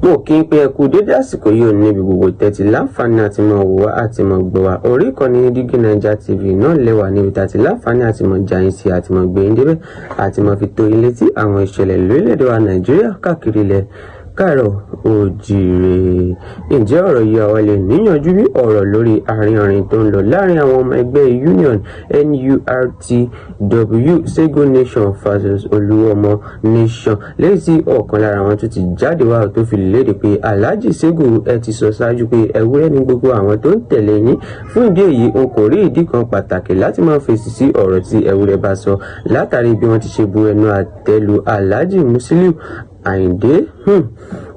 mo kí n pé ẹ kú dédé àsìkò yìí ò níbi gbogbo tẹ́tí láǹfààní àti mọ̀ wò wá àti mọ̀ gbọ́ wá orí ìkànnì DIGINAIJA TV náà lẹ́wà níbi tàti láǹfààní àti mọ̀ jàyín sí àti mọ̀ gbẹ̀yìn débẹ̀ àti mọ̀ fi tó ilé tí àwọn ìṣẹ̀lẹ̀ lórílẹ̀‐èdè wa Nàìjíríà káàkiri ilẹ̀ káàárọ̀ oòjíire. Ǹjẹ́ ọ̀rọ̀ yìí àwa lè níyànjú bí ọ̀rọ̀ lórí àárín tó ń lọ láàrin àwọn ọmọ ẹgbẹ́ Union Nurtw Sego Nation versus Oluomo Nation lẹ́yìn tí ọ̀kan lára wọn tún ti jáde wá tó fi léde pé Alhaji Sego ẹ ti sọ ṣáájú pé ewúrẹ́ ní gbogbo àwọn tó ń tẹ̀lé yín, fún ìdí èyí n kò rí ìdí kan pàtàkì láti máa fèsì sí ọ̀rọ̀ tí ewúrẹ́ bá sọ látàrí bí wọ́n ti ṣe bu ẹnu àtẹ́lu Alhaji Musiliu Àyìndé.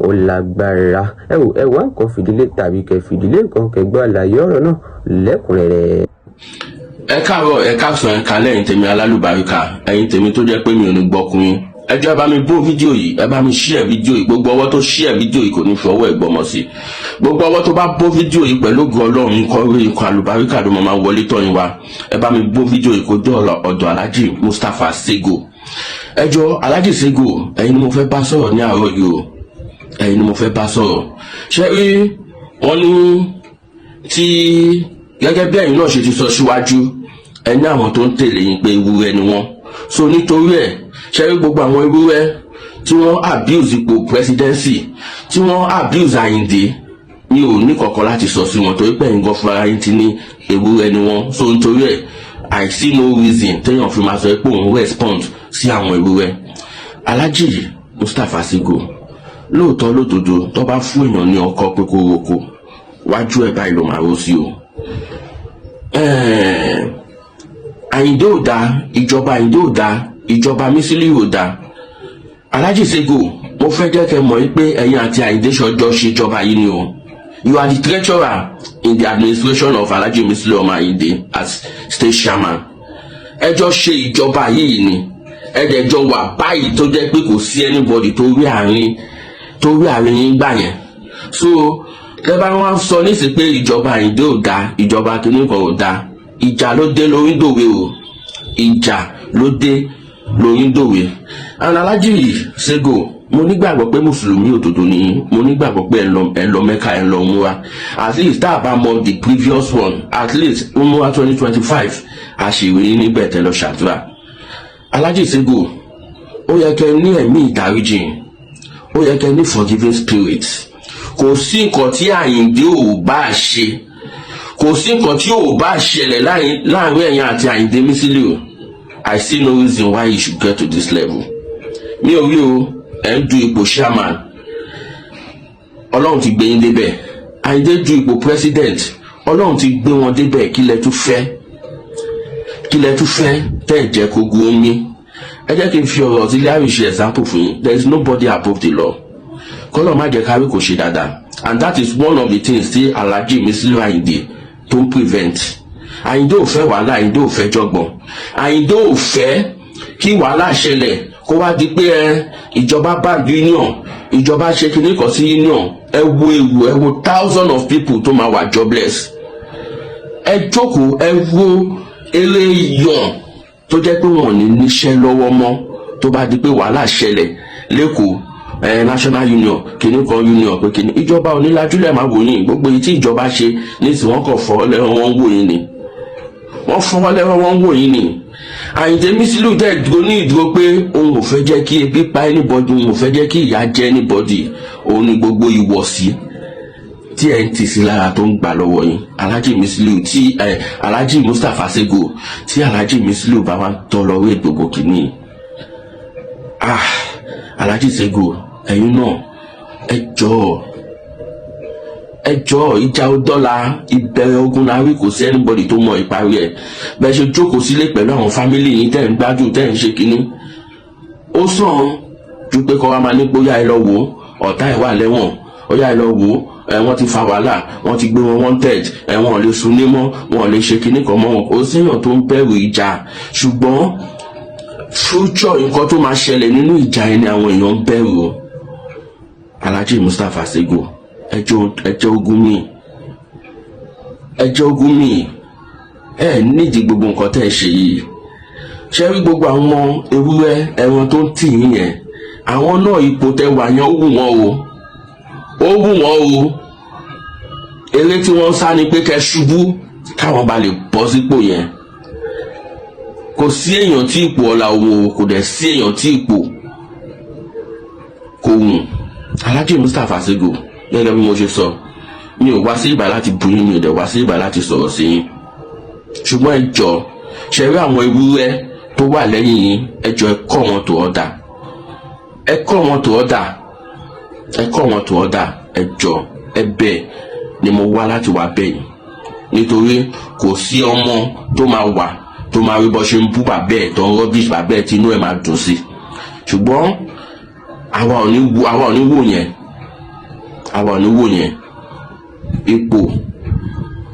Ó lágbára. ẹ wá nǹkan fìdílé tàbí kẹ fìdílé nǹkan kẹgbọ́ àlàyé ọ̀rọ̀ náà lẹ́kùnrẹ́rẹ́. Ẹ káàárọ̀, ẹ káàsán, ẹ kálẹ́ ẹ̀yin tèmi alálùbáríkà, ẹ̀yin tèmi tó jẹ́ pé mi ò ní gbọ́kùnrin. Ẹ jọ̀ọ́ ẹ bá mi bó fídíò yìí, ẹ bá mi share fídíò yìí. Gbogbo ọwọ́ tó share fídíò yìí kò ní fi ọwọ́ ẹ̀ gbọ́mọ sí. Gbogbo ọwọ́ tó bá bó fídíò yìí pẹ̀lú ògo Ọlọ́run nǹkan rí nǹkan àlùbáríkà ló máa wọlé tọ̀yìn wa. Ẹ bá mi bó fídíò yìí kó dé ọ̀dọ̀ Alhaji Mustapha Sego. Ẹ jọ̀ọ́ Alhaji Sego, ẹ̀yin ni mo fẹ́ bá sọ̀rọ̀ ní àárọ̀ yìí o. Ẹ̀yin ni mo fẹ́ bá sọ̀rọ̀. Ṣé rí wọ́n ní tí gẹ́gẹ́ bí ẹ̀yin náà ṣe ti sọ síwájú, ẹni àwọn tó ń tẹ̀lé yín pé ewúrẹ́ ni wọ́n. So nítorí ẹ̀ ṣé rí gbogbo àwọn ewúrẹ́ tí wọ́n abuse ipò presidency, tí wọ́n abuse Àyìndé, mi ò ní kankan láti sọ sí wọn torí pé ẹ̀yin gan fúnra yín ti ní ewúrẹ́ ni wọ́n. So nítorí ẹ̀ I see no reason téèyàn fi máa sọ pé òun respond sí àwọn ewúrẹ́. Alhaji Mustapha Sego, lóòótọ́ lódodo tó bá fún èèyàn ní ọkọ pé kó roko wájú ẹ̀ báyìí ló máa ro sí o. Àyìndé ò dáa, ìjọba Àyìndé ò dáa, ìjọba Musiliu ò dáa. Alhaji Sego, mo fẹ́ jẹ́ kẹ́ mọ̀ pé ẹ̀yin àti Àyìndé ṣọjọ́ ṣèjọba yìí ni o. You are the treasurer in the administration of Alhaji Musiliu Àyìndé as state chairman. Ẹ jọ ṣe ìjọba yìí ni, ẹ dẹ̀ jọ wà báyìí tó jẹ́ pé kò sí anybody tó rí àárín yín gbà yẹn. So lẹ́bàá wọn sọ nísìsiyìí pé ìjọba Àyìndé ò dáa, ìjọba kìíní kan ò dáa. Ìjà ló dé lórí dòwe o, ìjà ló dé lórí dòwe. And Alhaji Sego, mo nígbàgbọ́ pé mùsùlùmí òdodo ni, mo nígbàgbọ́ pé ẹ lọ Mẹ́kà, ẹ lọ múra. At least tá a bá mọ the previous one, at least múra 2025 àṣìwé níbẹ̀ tẹ́ lọ ṣàdúrà. Alhaji Sego, ó yẹ kẹ́ ní ẹ̀mí ìdáríjì, ó yẹ kẹ́ ní forgiving spirit. Kò sí nǹkan tí Àyìndé ò bá ṣe, kò sí nǹkan tí ò bá ṣẹlẹ̀ láàrin ẹ̀yin àti Àyìndé Musiliu. I see no reason why you should get to this level. Mi ò rí o, ẹ̀ ń du ipò chairman, Ọlọ́run ti gbé yín débẹ̀. Àyìndé du ipò president, Ọlọ́run ti gbé wọn débẹ̀. Kí lẹ tún fẹ́ tẹ́ jẹ́ kó gun omi. Ẹ jẹ́ kí n fi ọ̀rọ̀ tí Larry ṣe example fún yín. There is nobody above the law. Kọ́lọ̀ má jẹ́ kárí kò ṣe dáadáa. And that is one of the things tí Alhaji Musiliu Àyìndé tó ń prevent. Àyìndé ò fẹ́ wàhálà, Àyìndé ò fẹ́ jọgbọ́n. Àyìndé ò fẹ́ kí wàhálà ṣẹlẹ̀ kó wá di pé ìjọba bá union, ìjọba ṣe kíní kan sí union. Ẹ wo thousands of people tó máa wà jobless. Ẹ jókòó, ẹ wo eléyàn tó jẹ́ pé wọ́n ní níṣẹ́ lọ́wọ́ mọ́ tó bá di pé wàhálà ṣẹlẹ̀ lẹ́kọ̀ọ́. National union kìíní kan union pé kìíní ìjọba onílàjúlẹ̀ máa wò yín. Gbogbo èyí tí ìjọba ṣe ní tí wọ́n kàn fọ́ lẹ́wọ̀n wọ́n wò yín ni, wọ́n fọ́ lẹ́wọ̀n wọ́n wò yín ni. Àyìndé Musiliu dẹ̀ dúró ní ìdúró pé òun ò fẹ́ jẹ́ kí ebi pa anybody, òun ò fẹ́ jẹ́ kí ìyà jẹ anybody. Òun ni gbogbo ìwọ̀sí tí ẹ̀ ń tì sí lára tó ń gbà lọ́wọ́ yín. Alhaji Musiliu tí Alhaji Mustapha Sego tí Alhaji Musiliu bá wá tọ́ lọ́wọ́ gbogbo kìíní. Alhaji Sego, ẹ̀yin náà ẹ jọ̀ọ́ ìjà ó dọ́là, ìbẹ̀rẹ̀ ogun la rí, kò sí anybody tó mọ ìparí ẹ̀. Bẹ́ẹ̀ ṣe jókòó sílé pẹ̀lú àwọn fámílì yín tẹ́ ń gbádùn, tẹ́ ń ṣe kínní, ó sàn ju pé kọ́ wa máa ní pé ó yá ẹ lọ wò ọ̀tá ẹ̀ wà lẹ́wọ̀n, ó yá ẹ lọ wò wọ́n ti fa wàhálà, wọ́n ti gbé wọn wanted, wọ́n ò lè sunlé mọ́, wọ́n ò lè ṣe kínní kan mọ́ wọn. Kò séèyàn tó ń bẹ̀rù ìjà, ṣùgbọ́n future nǹkan tó máa ṣẹlẹ̀ nínú ìjà yẹn ni àwọn èèyàn ń bẹ̀rù. Alhaji Mustapha Sego, ẹjọ́ ogun mi, ẹ nídìí gbogbo nǹkan tẹ́ ẹ ṣe yìí. Ṣé rí gbogbo àwọn ewúrẹ́ ẹran tó ń tì yín yẹn, àwọn náà ipò tẹ́ wà yẹn ó wù wọ́n o, ó wù wọ́n o eré tí wọ́n sá ni pé kẹ́ ṣubú káwọn bá lè bọ́ sípò yẹn. Kò sí èèyàn tí ipò ọ̀la òun kò dẹ̀ sí èèyàn tí ipò kò wù. Alhaji Mustapha Sego gẹ́gẹ́ bí mo ṣe sọ mi ò wá sí ìbà láti bú yín, mi ò dẹ̀ wá sí ìbà láti sọ̀rọ̀ sí yín, ṣùgbọ́n ẹ jọ̀ọ́ ṣe rí àwọn ewúrẹ́ tó wà lẹ́yìn yín, ẹ jọ̀ọ́ ẹ kọ́ wọn tó ọ̀dà, ẹ kọ́ wọn tó ọ̀dà, ẹ kọ́ wọn tó ọ̀dà, ẹ jọ̀ọ́ ẹ̀bẹ̀ ni mo wá láti wá bẹ̀ yín, nítorí kò sí ọmọ tó máa wà tó máa rí bọ́ ṣe ń bú bàbá ẹ̀ tó ń rọ́bìṣì bàbá ẹ̀ tí inú ẹ̀ máa dùn sí, ṣùgbọ́n àwa ò ní wò yẹn, àwa ò ní wò yẹn. Ipò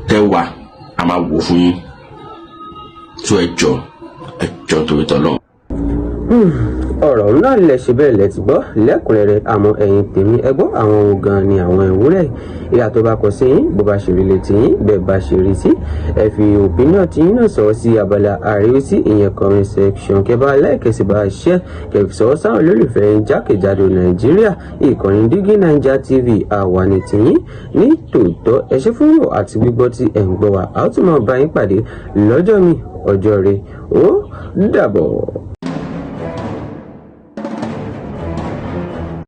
tẹwà a máa wò fún yín, tó ẹ jọ̀ọ́ torí tọ́lọ́run. ọ̀rọ̀ náà lẹ ṣe bẹ́ẹ̀ lẹ ti gbọ́ lẹ́kùnrẹ́rẹ́, àmọ́ ẹ̀yin tèmi ẹ gbọ́ àwọn ohun gan ni àwọn ìwúrẹ́ ìyá tó bá kọ sí yín bó bá ṣe rí létí yín bẹ́ẹ̀ bá ṣe rí sí ẹ fi opinion tí yín náà sọ sí abala àríwísí ìyẹn comment section kẹbà lẹ́ẹ̀kẹsì bá ṣẹ́ kẹfì sọ sáwọn olólùfẹ́ yín jákèjádò Nàìjíríà. ìkànnì DIGINAIJA TV àwa ni tiyín ní tòótọ́. ẹ ṣé fún yò àti gbígbọ́ tí ẹ̀ ń gbọ́ wa, a ó tún máa bá yín pàdé lọ́jọ́ mi ọjọ́ rẹ̀ ó dàbọ̀.